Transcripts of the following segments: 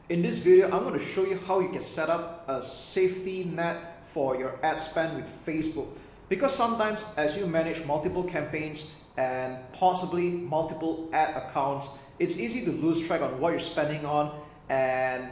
In this video, I'm going to show you how you can set up a safety net for your ad spend with Facebook. Because sometimes as you manage multiple campaigns and possibly multiple ad accounts, it's easy to lose track on what you're spending on, and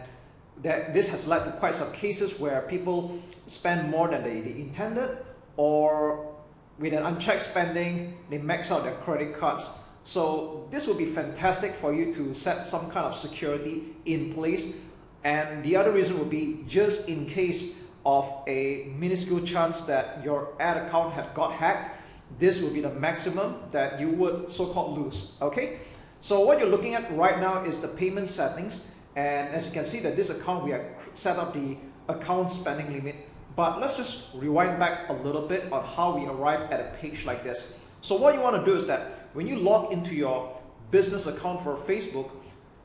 this has led to quite some cases where people spend more than they intended, or with an unchecked spending, they max out their credit cards. So this will be fantastic for you to set some kind of security in place. And the other reason would be just in case of a minuscule chance that your ad account had got hacked, this will be the maximum that you would so-called lose. Okay, so what you're looking at right now is the payment settings, and as you can see that this account we have set up the account spending limit. But let's just rewind back a little bit on how we arrive at a page like this. So what you want to do is that when you log into your business account for Facebook,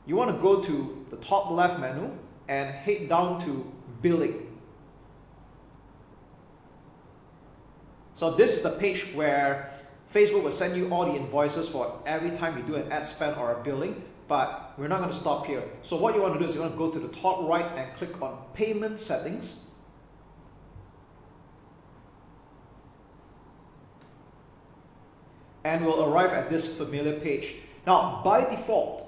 you want to go to the top left menu and head down to billing. So this is the page where Facebook will send you all the invoices for every time you do an ad spend or a billing, but we're not going to stop here. So what you want to do is you want to go to the top right and click on payment settings. And we'll arrive at this familiar page. Now, by default,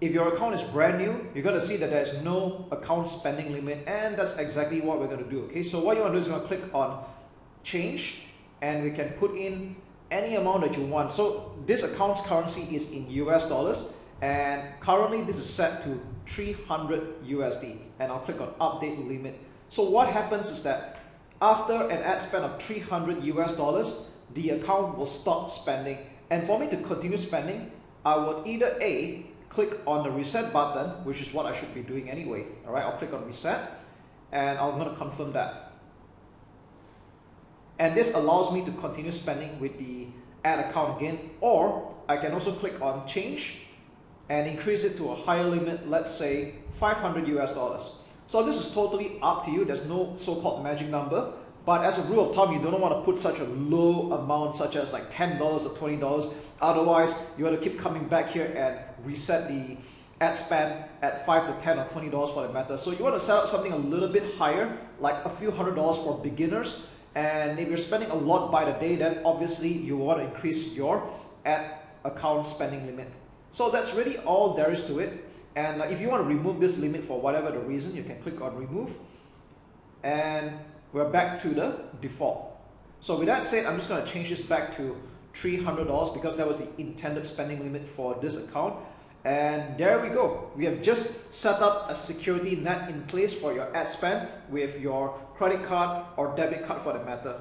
if your account is brand new, you're going to see that there's no account spending limit, and that's exactly what we're going to do. Okay, so what you want to do is you're going to click on change, and we can put in any amount that you want. So this account's currency is in US dollars, and currently this is set to 300 USD, and I'll click on update limit. So what happens is that after an ad spend of 300 US dollars, the account will stop spending. And for me to continue spending, I would either A, click on the reset button, which is what I should be doing anyway. All right, I'll click on reset, and I'm going to confirm that. And this allows me to continue spending with the ad account again, or I can also click on change and increase it to a higher limit, let's say 500 US dollars. So this is totally up to you. There's no so-called magic number. But as a rule of thumb, you don't want to put such a low amount, such as like $10 or $20. Otherwise, you want to keep coming back here and reset the ad spend at $5 to $10 or $20 for the matter. So you want to set up something a little bit higher, like a few $100s for beginners. And if you're spending a lot by the day, then obviously you want to increase your ad account spending limit. So that's really all there is to it. And if you want to remove this limit for whatever the reason, you can click on remove. And we're back to the default. So with that said, I'm just going to change this back to $300 because that was the intended spending limit for this account. And there we go. We have just set up a security net in place for your ad spend with your credit card or debit card for the matter.